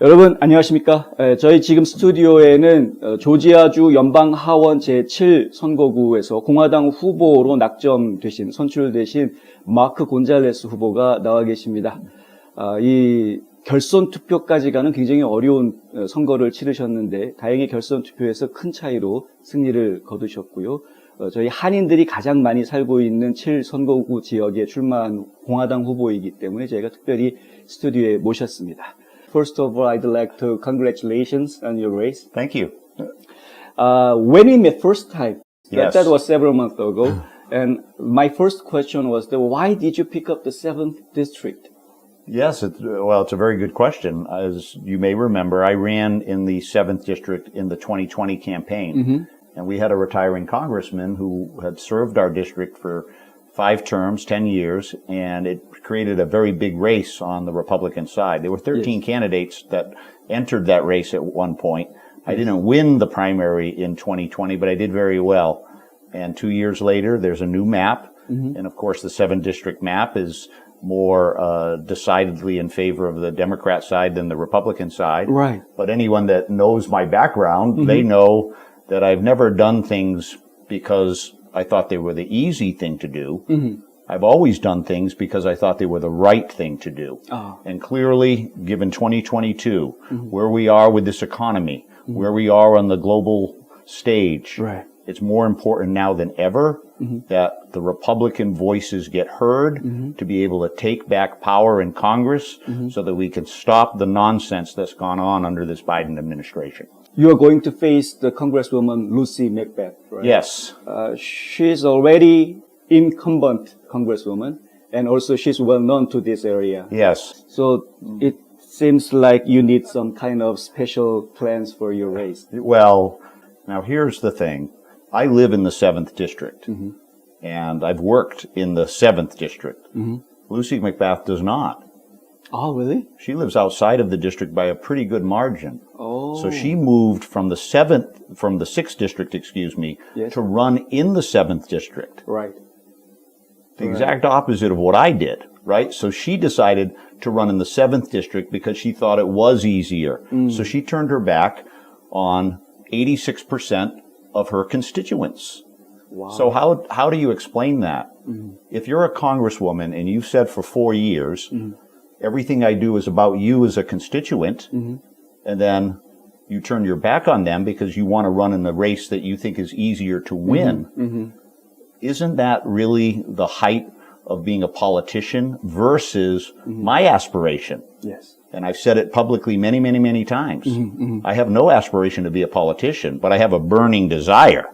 여러분 안녕하십니까? 저희 지금 스튜디오에는 조지아주 연방하원 제7선거구에서 공화당 후보로 낙점되신, 선출되신 마크 곤잘레스 후보가 나와 계십니다. 이 결선 투표까지 가는 굉장히 어려운 선거를 치르셨는데 다행히 결선 투표에서 큰 차이로 승리를 거두셨고요. 저희 한인들이 가장 많이 살고 있는 7선거구 지역에 출마한 공화당 후보이기 때문에 저희가 특별히 스튜디오에 모셨습니다. First of all, I'd like to congratulations on your race. Thank you. When we met first time, Yes. that was several months ago, and my first question was, why did you pick up the 7th district? Yes, it's a very good question. As you may remember, I ran in the 7th district in the 2020 campaign, and we had a retiring congressman who had served our district for 5 terms, 10 years, and it created a very big race on the Republican side. There were 13 candidates that entered that race at one point. I didn't win the primary in 2020, but I did very well. And 2 years later, there's a new map. And of course, the 7th district map is more decidedly in favor of the Democrat side than the Republican side. Right. But anyone that knows my background, they know that I've never done things because I thought they were the easy thing to do. I've always done things because I thought they were the right thing to do. And clearly, given 2022, where we are with this economy, where we are on the global stage, it's more important now than ever that the Republican voices get heard, to be able to take back power in Congress so that we can stop the nonsense that's gone on under this Biden administration. You are going to face the Congresswoman Lucy McBath, right? Yes. She's already incumbent Congresswoman, and also she's well known to this area. Yes. So it seems like you need some kind of special plans for your race. Well, now here's the thing. I live in the 7th district, and I've worked in the 7th district. Lucy McBath does not. Oh, really? She lives outside of the district by a pretty good margin. Oh. So she moved from the 6th district, to run in the 7th district. Right. The exact opposite of what I did, right? So she decided to run in the 7th district because she thought it was easier. So she turned her back on 86% of her constituents. Wow. So how do you explain that? If you're a congresswoman and you've said for 4 years, everything I do is about you as a constituent, and then you turn your back on them because you want to run in the race that you think is easier to win, isn't that really the height of being a politician versus my aspiration? Yes. And I've said it publicly many, many, many times. I have no aspiration to be a politician, but I have a burning desire,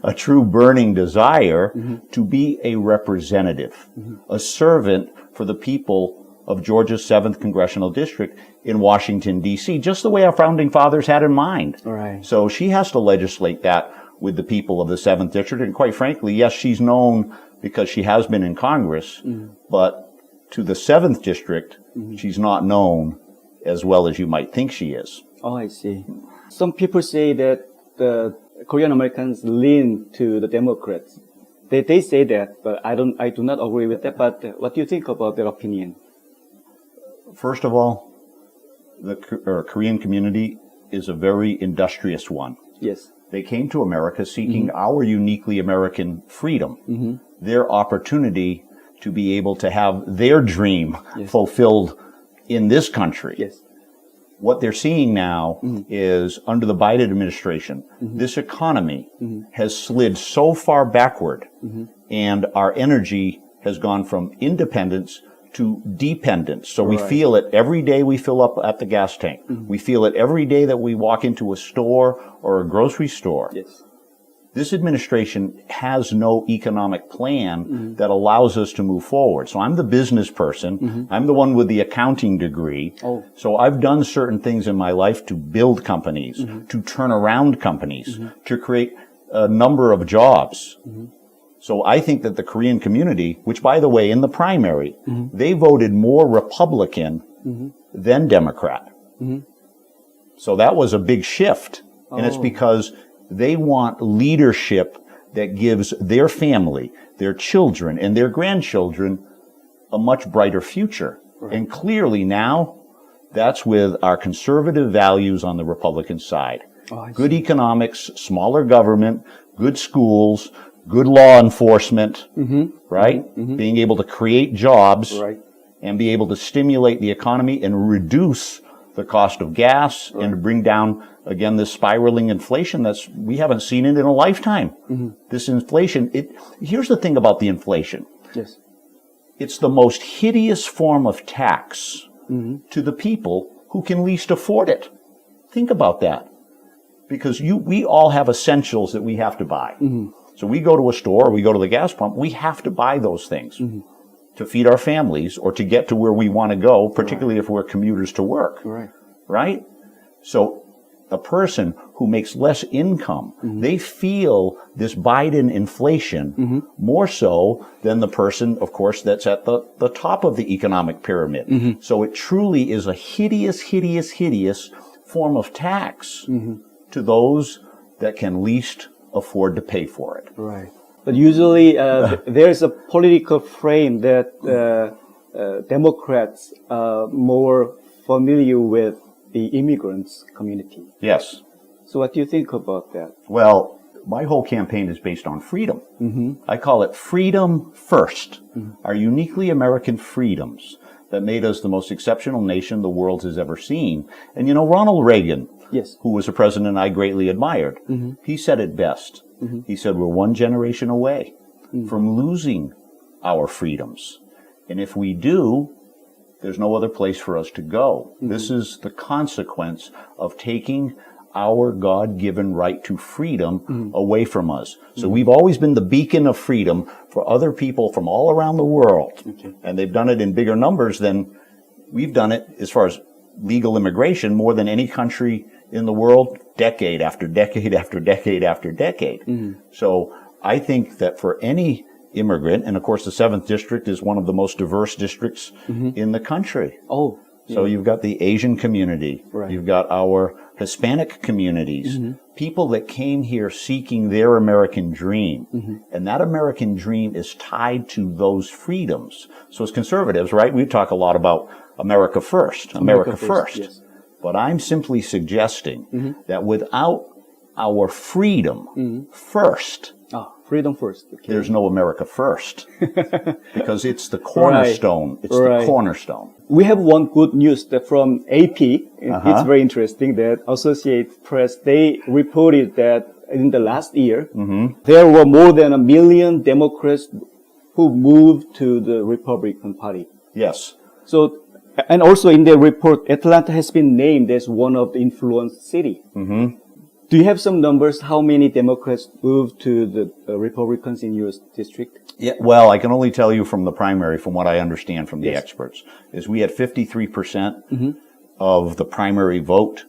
a true burning desire to be a representative, a servant for the people of Georgia's 7th Congressional District in Washington, D.C., just the way our founding fathers had in mind. Right. So she has to legislate that with the people of the 7th District. And quite frankly, yes, she's known because she has been in Congress, but to the 7th District, she's not known as well as you might think she is. Oh, I see. Some people say that the Korean Americans lean to the Democrats. They say that, but I do not agree with that. But what do you think about their opinion? First of all, the Korean community is a very industrious one. Yes. They came to America seeking our uniquely American freedom, their opportunity to be able to have their dream fulfilled in this country. Yes. What they're seeing now is under the Biden administration, this economy has slid so far backward, and our energy has gone from independence to dependence. So we feel it every day we fill up at the gas tank. We feel it every day that we walk into a store or a grocery store. Yes. This administration has no economic plan that allows us to move forward. So I'm the business person. I'm the one with the accounting degree. Oh. So I've done certain things in my life to build companies, to turn around companies, to create a number of jobs. So I think that the Korean community, which by the way, in the primary, they voted more Republican than Democrat. So that was a big shift. And it's because they want leadership that gives their family, their children, and their grandchildren a much brighter future. Right. And clearly now, That's with our conservative values on the Republican side. Good economics, smaller government, good schools, good law enforcement, right? Being able to create jobs and be able to stimulate the economy and reduce the cost of gas and to bring down, again, this spiraling inflation we haven't seen it in a lifetime. This inflation, here's the thing about the inflation. Yes. It's the most hideous form of tax to the people who can least afford it. Think about that. Because we all have essentials that we have to buy. So we go to a store, or we go to the gas pump, we have to buy those things to feed our families or to get to where we want to go, particularly if we're commuters to work. Right? So a person who makes less income, they feel this Biden inflation more so than the person, of course, that's at the top of the economic pyramid. So it truly is a hideous, hideous, hideous form of tax to those that can least afford to pay for it. Right. But usually there's a political frame that Democrats are more familiar with the immigrants community. Yes. So what do you think about that? Well, my whole campaign is based on freedom. I call it freedom first. Our uniquely American freedoms that made us the most exceptional nation the world has ever seen. And you know, Ronald Reagan, who was a president I greatly admired, he said it best. He said, we're one generation away from losing our freedoms. And if we do, there's no other place for us to go. This is the consequence of taking our God-given right to freedom away from us. So we've always been the beacon of freedom for other people from all around the world. And they've done it in bigger numbers than we've done it as far as legal immigration, more than any country in the world, decade after decade after decade after decade. So I think that for any immigrant, and of course the 7th District is one of the most diverse districts in the country. So you've got the Asian community, you've got our Hispanic communities, people that came here seeking their American dream. And that American dream is tied to those freedoms. So as conservatives, right, we talk a lot about America first, America first. But I'm simply suggesting that without our freedom first, freedom first. There's no America first. Because it's the cornerstone. It's the cornerstone. We have one good news that from AP. It's very interesting that Associated Press, they reported that in the last year, there were more than 1 million Democrats who moved to the Republican Party. Yes. So, and also in their report, Atlanta has been named as one of the influence city. Do you have some numbers how many Democrats moved to the Republicans in your district? Yeah, well, I can only tell you from the primary, from what I understand from the experts, is we had 53% of the primary vote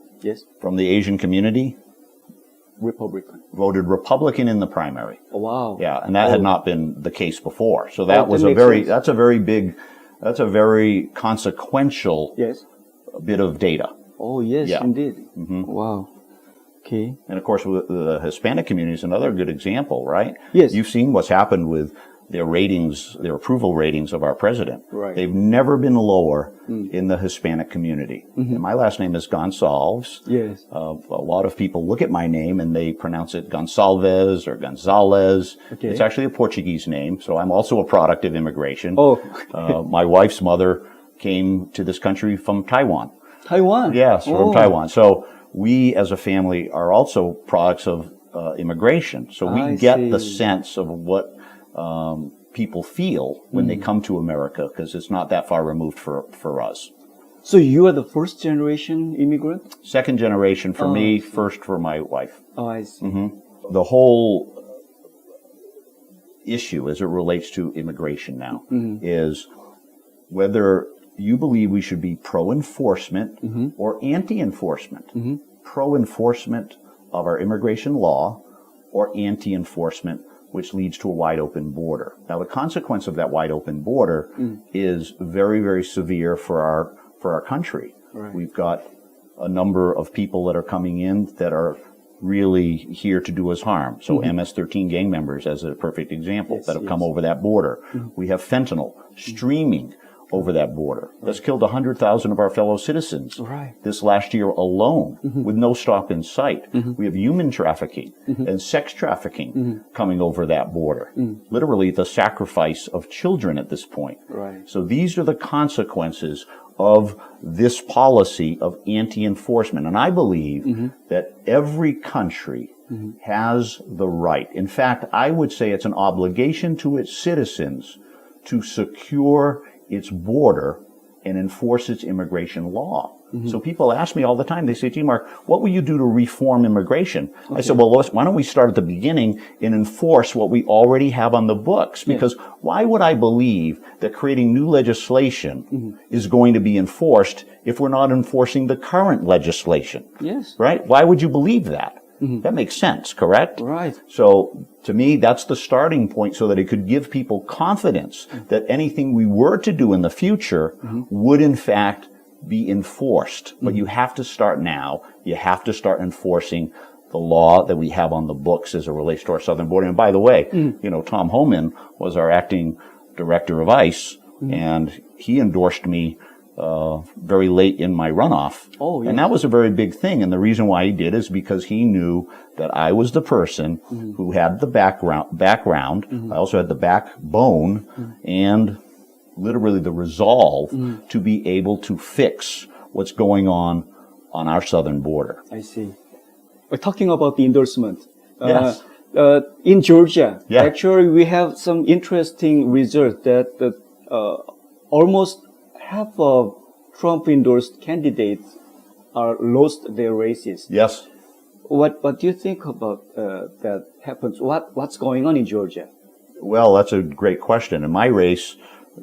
from the Asian community. Republican. Voted Republican in the primary. Oh, wow. Yeah, and that had not been the case before. So that was that's a very consequential bit of data. Oh, yes, indeed. Wow. Okay. And of course, with the Hispanic community is another good example, right? Yes. You've seen what's happened with their ratings, their approval ratings of our president. Right. They've never been lower in the Hispanic community. And my last name is Gonsalves. Yes. A lot of people look at my name and they pronounce it Gonsalves or Gonzalez. Okay. It's actually a Portuguese name, so I'm also a product of immigration. Oh. My wife's mother came to this country from Taiwan. Taiwan? Yes, from Taiwan. So we as a family are also products of immigration. So we get the sense of what people feel when they come to America, because it's not that far removed for us. So you are the first generation immigrant? Second generation for me, first for my wife. Oh, I see. The whole issue as it relates to immigration now is whether you believe we should be pro-enforcement or anti-enforcement. Pro-enforcement of our immigration law or anti-enforcement, which leads to a wide open border. Now, the consequence of that wide open border is very, very severe for our country. Right. We've got a number of people that are coming in that are really here to do us harm. So MS-13 gang members as a perfect example that have come over that border. We have fentanyl streaming over that border. That's killed 100,000 of our fellow citizens this last year alone, with no stop in sight. We have human trafficking and sex trafficking coming over that border. Literally the sacrifice of children at this point. So these are the consequences of this policy of anti-enforcement. And I believe that every country has the right. In fact, I would say it's an obligation to its citizens to secure its border and enforce its immigration law. So people ask me all the time, they say, gee, Mark, what will you do to reform immigration? I said, well, why don't we start at the beginning and enforce what we already have on the books? Because why would I believe that creating new legislation is going to be enforced if we're not enforcing the current legislation? Right? Why would you believe that? That makes sense, correct? So, to me, that's the starting point so that it could give people confidence that anything we were to do in the future would, in fact, be enforced. But you have to start now. You have to start enforcing the law that we have on the books as it relates to our southern border. And by the way, you know, Tom Homan was our acting director of ICE, and he endorsed me very late in my runoff. And that was a very big thing. And the reason why he did is because he knew that I was the person who had the background. I also had the backbone and literally the resolve to be able to fix what's going on our southern border. I see. We're talking about the endorsement. In Georgia, actually, we have some interesting results that almost half of Trump-endorsed candidates are lost their races. What do you think about that happens? What's going on in Georgia? Well, that's a great question. In my race,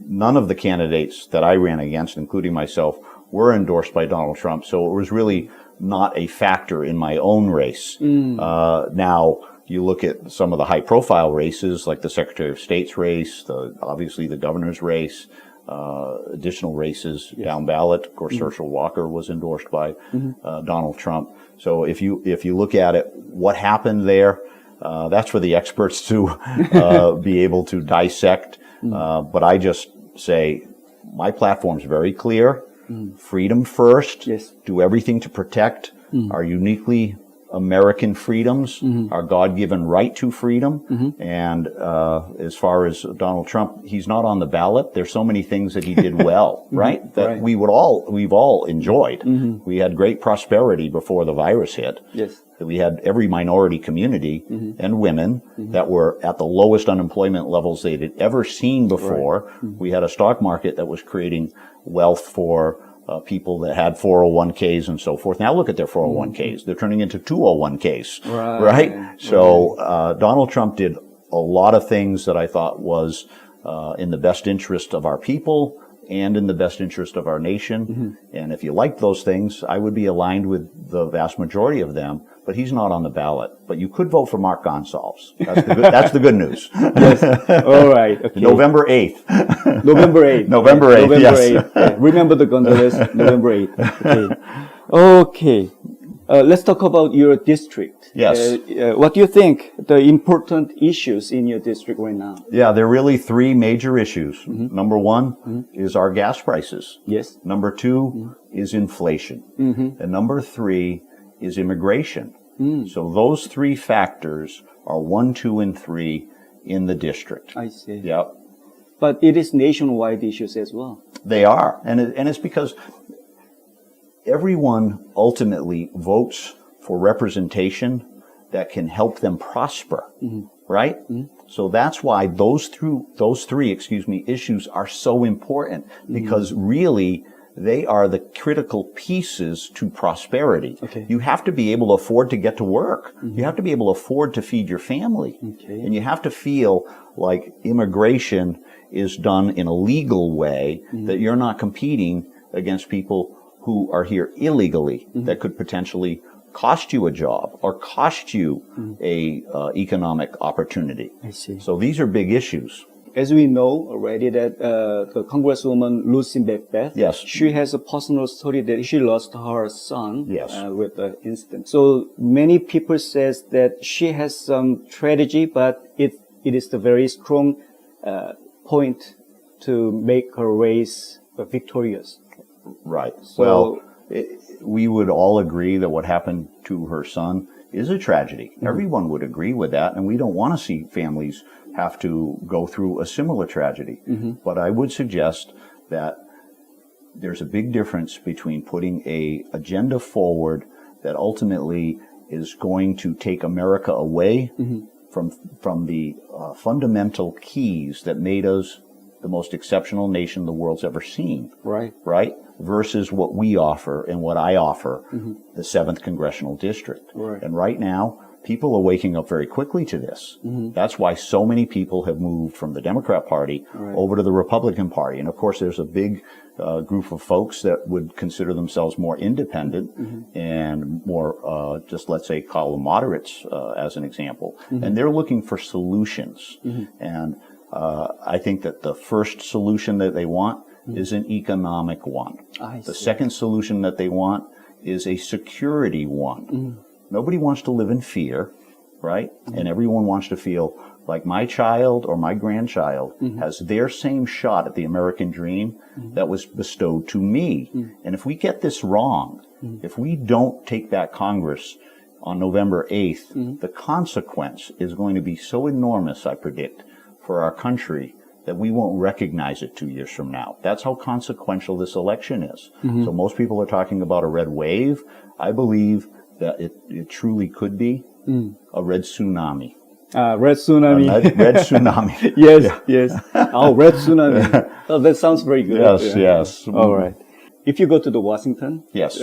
none of the candidates that I ran against, including myself, were endorsed by Donald Trump. So it was really not a factor in my own race. Now, you look at some of the high-profile races, like the Secretary of State's race, obviously the governor's race, additional races down ballot. Of course, Herschel Walker was endorsed by Donald Trump. So if you look at it, what happened there, that's for the experts to be able to dissect. But I just say my platform's very clear. Freedom first. Do everything to protect our uniquely American freedoms, our God-given right to freedom. And as far as Donald Trump, he's not on the ballot. There's so many things that he did well, right? That we've all enjoyed. We had great prosperity before the virus hit. We had every minority community and women that were at the lowest unemployment levels they'd ever seen before. We had a stock market that was creating wealth for people that had 401ks and so forth. Now look at their 401ks. They're turning into 201ks, right? So Donald Trump did a lot of things that I thought was in the best interest of our people and in the best interest of our nation. And if you like those things, I would be aligned with the vast majority of them. But he's not on the ballot. But you could vote for Mark Gonsalves. That's the good news. All right. Okay. November 8th. November 8th. November 8th, November yes. 8th. Remember the Gonsalves, November 8th. Okay. Let's talk about your district. What do you think the important issues in your district right now? Yeah, there are really three major issues. Number one is our gas prices. Number two is inflation. And number three is immigration. So those three factors are 1, 2, and 3 in the district. I see. But it is nationwide issues as well. They are. And it's because everyone ultimately votes for representation that can help them prosper, right? So that's why those three issues are so important, because really they are the critical pieces to prosperity. You have to be able to afford to get to work. You have to be able to afford to feed your family. And you have to feel like immigration is done in a legal way, that you're not competing against people who are here illegally, that could potentially cost you a job or cost you a economic opportunity. I see. So these are big issues. As we know already that the Congresswoman Lucy Macbeth, she has a personal story that she lost her son with the incident. So many people says that she has some tragedy, but it is the very strong point to make her race victorious. Right. So, well, we would all agree that what happened to her son is a tragedy. Everyone would agree with that, and we don't want to see families have to go through a similar tragedy. But I would suggest that there's a big difference between putting an agenda forward that ultimately is going to take America away from the fundamental keys that made us the most exceptional nation the world's ever seen. Right? Versus what we offer and what I offer, the 7th Congressional District. And right now, people are waking up very quickly to this. That's why so many people have moved from the Democrat Party over to the Republican Party. And of course, there's a big group of folks that would consider themselves more independent and more, just let's say, call them moderates, as an example. And they're looking for solutions. And I think that the first solution that they want is an economic one. The second solution that they want is a security one. Nobody wants to live in fear, right? And everyone wants to feel like my child or my grandchild has their same shot at the American dream that was bestowed to me. And if we get this wrong, if we don't take back Congress on November 8th, the consequence is going to be so enormous, I predict, for our country that we won't recognize it 2 years from now. That's how consequential this election is. So most people are talking about a red wave. I believe that it truly could be a red tsunami. Red tsunami. Red tsunami. Yes. Oh, red tsunami. Oh, that sounds very good. Yes. All right. If you go to the Washington, yes.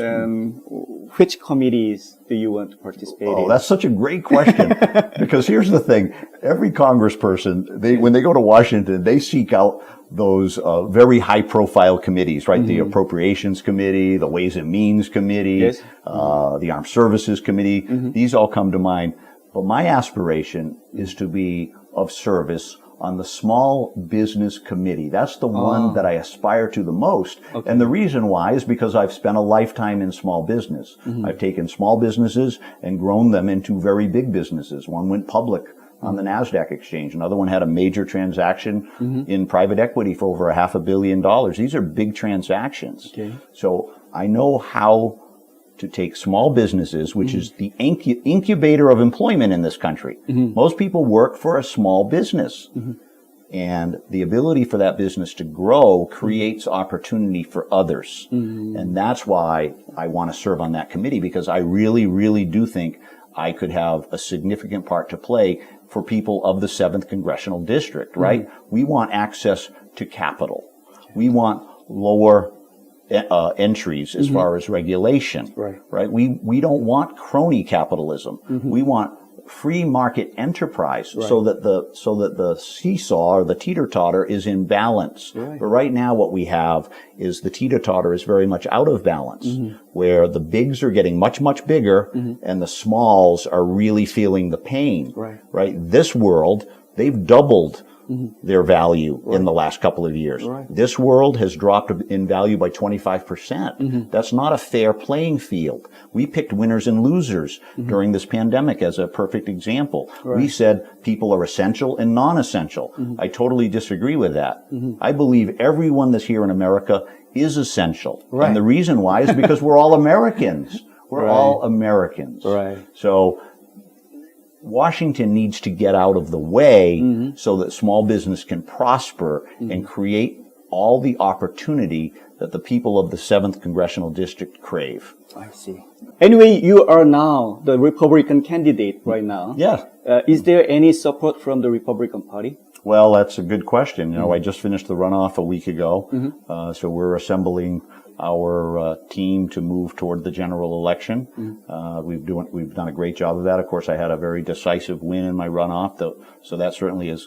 Which committees do you want to participate in? Oh, that's such a great question. Because here's the thing. Every congressperson, when they go to Washington, they seek out those very high-profile committees, right? The Appropriations Committee, the Ways and Means Committee, the Armed Services Committee. These all come to mind. But my aspiration is to be of service on the Small Business Committee. That's the one that I aspire to the most. And the reason why is because I've spent a lifetime in small business. I've taken small businesses and grown them into very big businesses. One went public on the NASDAQ exchange. Another one had a major transaction in private equity for over $500 million. These are big transactions. So I know how to take small businesses, which is the incubator of employment in this country. Most people work for a small business. And the ability for that business to grow creates opportunity for others. And that's why I want to serve on that committee, because I really, really do think I could have a significant part to play for people of the 7th Congressional District, right? We want access to capital. We want lower entries as far as regulation, right? We don't want crony capitalism. We want free market enterprise so that the seesaw or the teeter-totter is in balance. But right now what we have is the teeter-totter is very much out of balance, where the bigs are getting much, much bigger and the smalls are really feeling the pain, right? This world, they've doubled their value in the last couple of years. This world has dropped in value by 25%. That's not a fair playing field. We picked winners and losers during this pandemic as a perfect example. We said people are essential and non-essential. I totally disagree with that. I believe everyone that's here in America is essential. And the reason why is because we're all Americans. We're all Americans. So Washington needs to get out of the way so that small business can prosper and create all the opportunity that the people of the 7th Congressional District crave. I see. Anyway, you are now the Republican candidate right now. Is there any support from the Republican Party? Well, that's a good question. You know, I just finished the runoff a week ago, so we're assembling our team to move toward the general election. We've done a great job of that. Of course, I had a very decisive win in my runoff, so that certainly has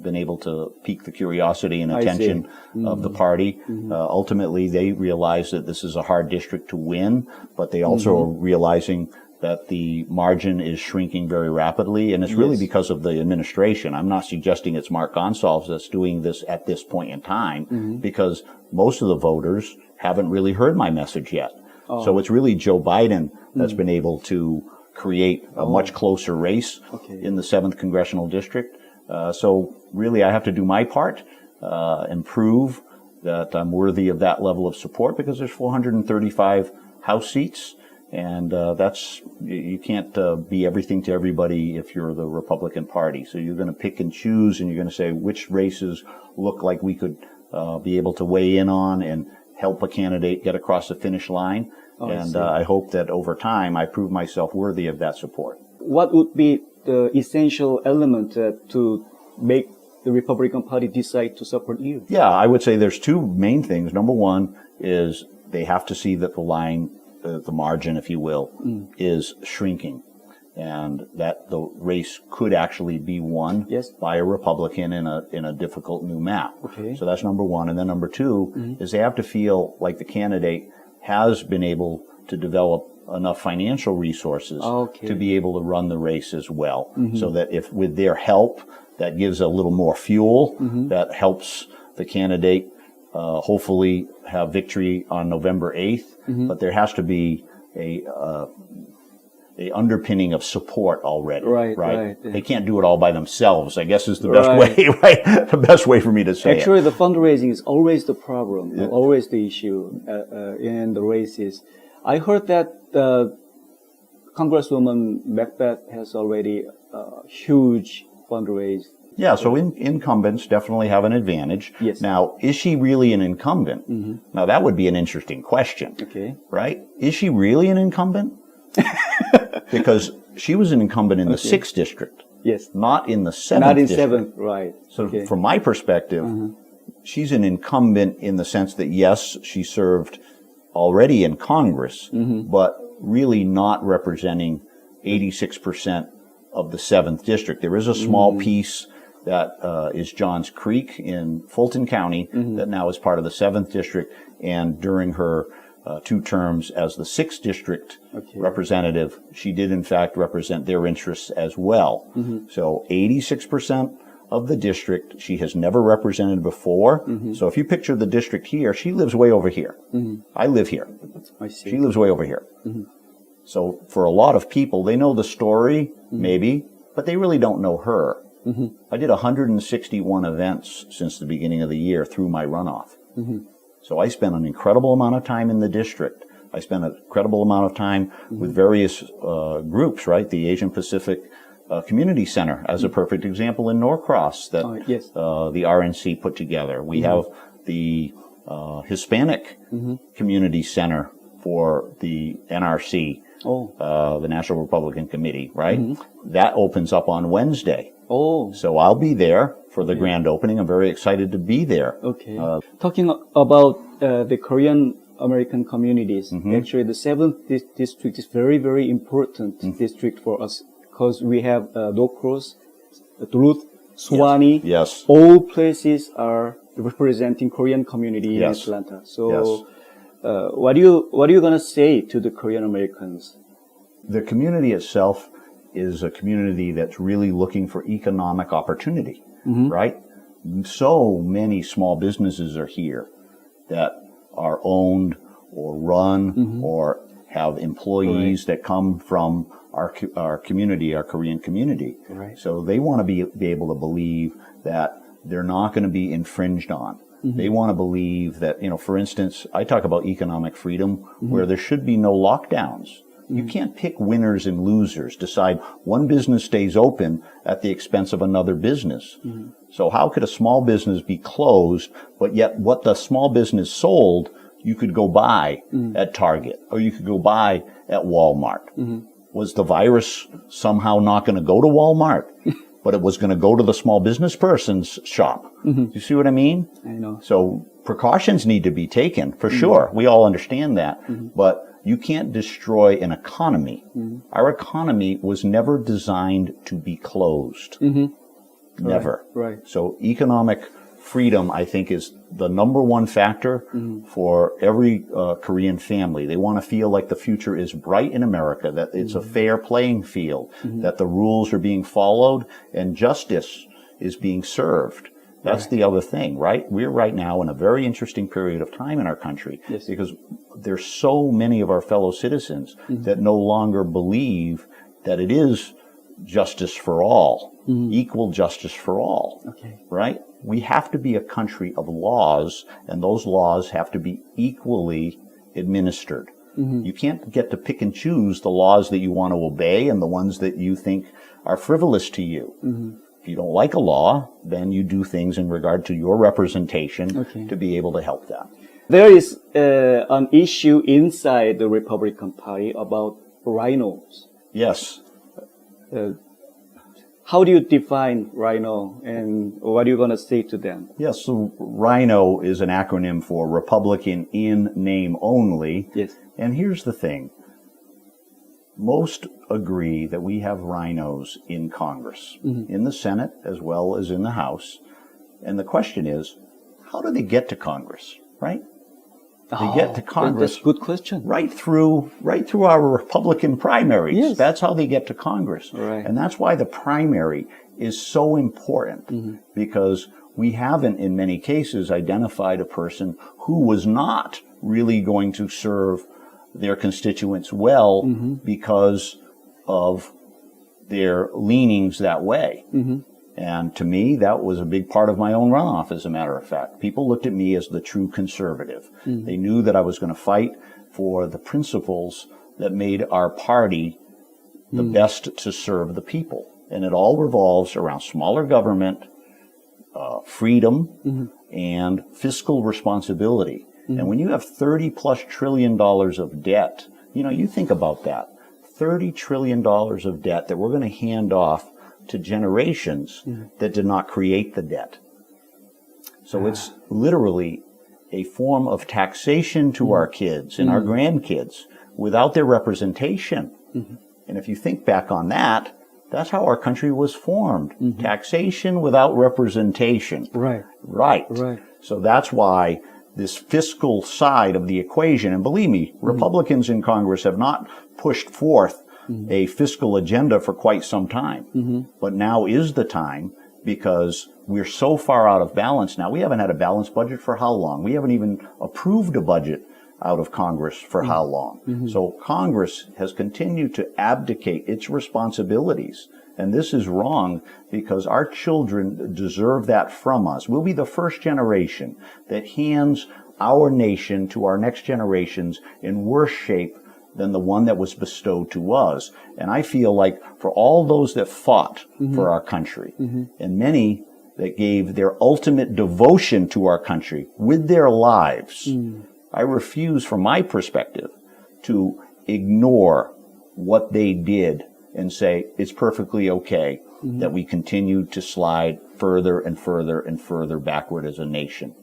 been able to pique the curiosity and attention of the party. Ultimately, they realize that this is a hard district to win, but they also are realizing that the margin is shrinking very rapidly, and it's really because of the administration. I'm not suggesting it's Mark Gonsalves that's doing this at this point in time, because most of the voters haven't really heard my message yet. So it's really Joe Biden that's been able to create a much closer race in the 7th Congressional District. So really I have to do my part. and prove that I'm worthy of that level of support, because there's 435 House seats, and you can't be everything to everybody if you're the Republican Party. So you're going to pick and choose, and you're going to say which races look like we could be able to weigh in on and help a candidate get across the finish line. I hope that over time I prove myself worthy of that support. What would be the essential element to make the Republican Party decide to support you? Yeah, I would say there's two main things. Number one is they have to see that the line, the margin, if you will, is shrinking, and that the race could actually be won by a Republican in a difficult new map. Okay. So that's number one. And then number two is they have to feel like the candidate has been able to develop enough financial resources to be able to run the race as well. So that if with their help, that gives a little more fuel, that helps the candidate hopefully have victory on November 8th. But there has to be a underpinning of support already. Right. They can't do it all by themselves, I guess, is the best way, right? The best way for me to say Actually, the fundraising is always the problem, always the issue in the races. I heard that Congresswoman Macbeth has already huge fundraise. Yeah, so incumbents definitely have an advantage. Yes. Now, is she really an incumbent? Now, that would be an interesting question. Okay. Right? Is she really an incumbent? Because she was an incumbent in the 6th district. Yes. Not in the 7th Not in district. 7th, right. So from my perspective, she's an incumbent in the sense that, yes, she served already in Congress, but really not representing 86% of the 7th district. There is a small piece that is Johns Creek in Fulton County that now is part of the 7th district, and during her 2 terms as the 6th district representative, she did in fact represent their interests as well. So 86% of the district she has never represented before. So if you picture the district here, she lives way over here. I live here. I see. She lives way over here. So for a lot of people, they know the story, maybe, but they really don't know her. I did 161 events since the beginning of the year through my runoff. So I spent an incredible amount of time in the district. I spent an incredible amount of time with various groups, right? The Asian Pacific Community Center, as a perfect example, in Norcross that the RNC put together. We have the Hispanic Community Center for the NRC, the National Republican Committee, right? That opens up on Wednesday. So I'll be there for the grand opening. I'm very excited to be there. Okay. Talking about the Korean American communities, actually the 7th district is very, very important district for us, because we have Norcross, Duluth, Suwanee. Yes. All places are representing Korean community in Atlanta. So what are you going to say to the Korean Americans? The community itself is a community that's really looking for economic opportunity, right? So many small businesses are here that are owned or run or have employees that come from our community, our Korean community. Right. So they want to be able to believe that they're not going to be infringed on. They want to believe that, for instance, I talk about economic freedom where there should be no lockdowns. You can't pick winners and losers, decide one business stays open at the expense of another business. So how could a small business be closed, but yet what the small business sold, you could go buy at Target or you could go buy at Walmart? Was the virus somehow not going to go to Walmart, but it was going to go to the small business person's shop? You see what I mean? I know. So precautions need to be taken, for sure. We all understand that. But you can't destroy an economy. Our economy was never designed to be closed. Never. Right. So economic freedom, I think, is the number one factor for every Korean family. They want to feel like the future is bright in America, that it's a fair playing field, that the rules are being followed and justice is being served. That's the other thing, right? We're right now in a very interesting period of time in our country because there's so many of our fellow citizens that no longer believe that it is justice for all, equal justice for all, Okay. right? We have to be a country of laws, and those laws have to be equally administered. You can't get to pick and choose the laws that you want to obey and the ones that you think are frivolous to you. If you don't like a law, then you do things in regard to your representation Okay. to be able to help that. There is an issue inside the Republican Party about rhinos. Yes. How do you define rhino, and what are you going to say to them? Yes, so RHINO is an acronym for Republican in name only. Yes. And here's the thing. Most agree that we have rhinos in Congress, in the Senate as well as in the House. And the question is, how do they get to Congress, right? They get to Congress. That's a good question. Right through our Republican primaries. Yes. That's how they get to Congress. Right. And that's why the primary is so important, because we haven't, in many cases, identified a person who was not really going to serve their constituents well because of their leanings that way. And to me, that was a big part of my own runoff, as a matter of fact. People looked at me as the true conservative. They knew that I was going to fight for the principles that made our party the best to serve the people. And it all revolves around smaller government, freedom, and fiscal responsibility. And when you have $30+ trillion of debt, you think about that. $30 trillion of debt that we're going to hand off to generations that did not create the debt. So it's literally a form of taxation to our kids and our grandkids without their representation. And if you think back on that, that's how our country was formed. Taxation without representation. Right. Right. Right. So that's why this fiscal side of the equation, and believe me, Republicans in Congress have not pushed forth a fiscal agenda for quite some time. But now is the time, because we're so far out of balance now. We haven't had a balanced budget for how long? We haven't even approved a budget out of Congress for how long? So Congress has continued to abdicate its responsibilities. And this is wrong, because our children deserve that from us. We'll be the first generation that hands our nation to our next generations in worse shape than the one that was bestowed to us. And I feel like for all those that fought for our country, and many that gave their ultimate devotion to our country with their lives, I refuse, from my perspective, to ignore what they did and say it's perfectly okay that we continue to slide further and further and further backward as a nation.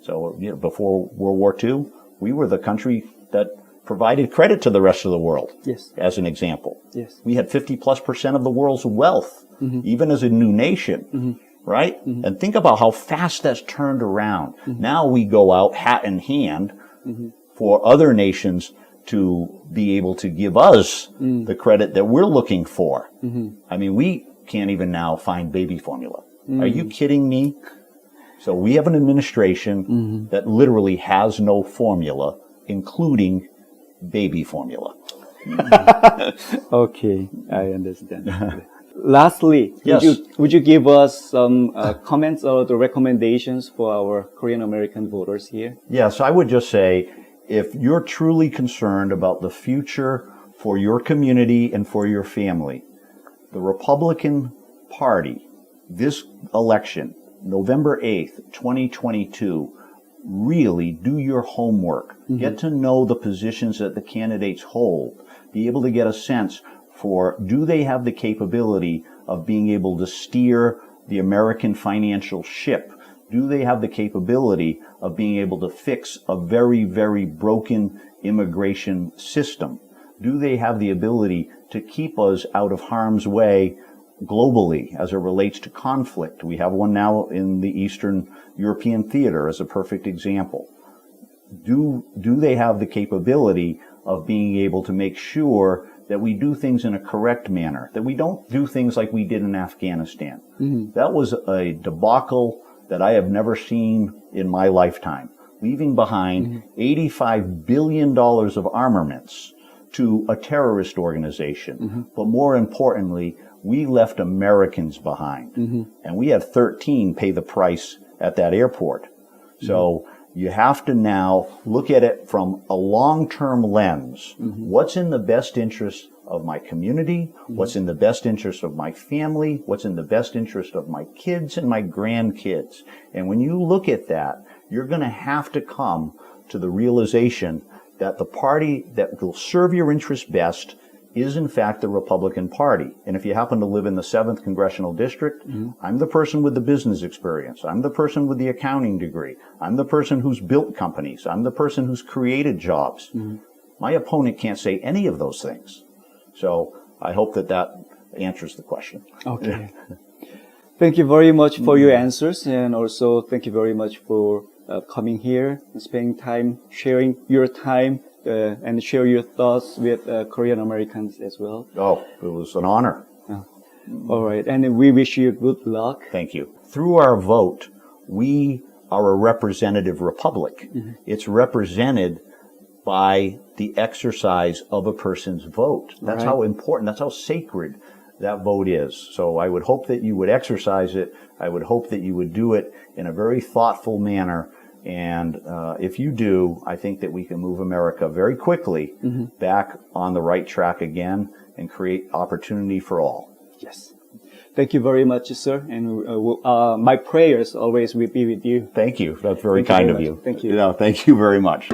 So, before World War II, we were the country that provided credit to the rest of the world. Yes. As an example. Yes. We had 50+% of the world's wealth, even as a new nation. Right? And think about how fast that's turned around. Now we go out hat in hand for other nations to be able to give us the credit that we're looking for. I mean, we can't even now find baby formula. Are you kidding me? So we have an administration that literally has no formula, including baby formula. Okay, I understand. Lastly, Yes. would you give us some comments or the recommendations for our Korean American voters here? Yes, I would just say, if you're truly concerned about the future for your community and for your family, the Republican Party, this election, November 8th, 2022, really do your homework. Get to know the positions that the candidates hold. Be able to get a sense for, do they have the capability of being able to steer the American financial ship? Do they have the capability of being able to fix a very, very broken immigration system? Do they have the ability to keep us out of harm's way globally as it relates to conflict? We have one now in the Eastern European theater as a perfect example. Do they have the capability of being able to make sure that we do things in a correct manner, that we don't do things like we did in Afghanistan? That was a debacle that I have never seen in my lifetime, leaving behind $85 billion of armaments to a terrorist organization. But more importantly, we left Americans behind. And we had 13 pay the price at that airport. So you have to now look at it from a long-term lens. What's in the best interest of my community? What's in the best interest of my family? What's in the best interest of my kids and my grandkids? And when you look at that, you're going to have to come to the realization that the party that will serve your interests best is in fact the Republican Party. And if you happen to live in the 7th Congressional District, I'm the person with the business experience. I'm the person with the accounting degree. I'm the person who's built companies. I'm the person who's created jobs. My opponent can't say any of those things. So I hope that that answers the question. Okay. Thank you very much for your answers, and also thank you very much for coming here and spending time, sharing your time, and share your thoughts with Korean Americans as well. Oh, it was an honor. All right, and we wish you good luck. Thank you. Through our vote, we are a representative republic. It's represented by the exercise of a person's vote. That's how important, that's how sacred that vote is. So I would hope that you would exercise it. I would hope that you would do it in a very thoughtful manner. And if you do, I think that we can move America very quickly back on the right track again and create opportunity for all. Yes. Thank you very much, sir. And my prayers always will be with you. Thank you. That's very kind of you. Thank you. No, thank you very much.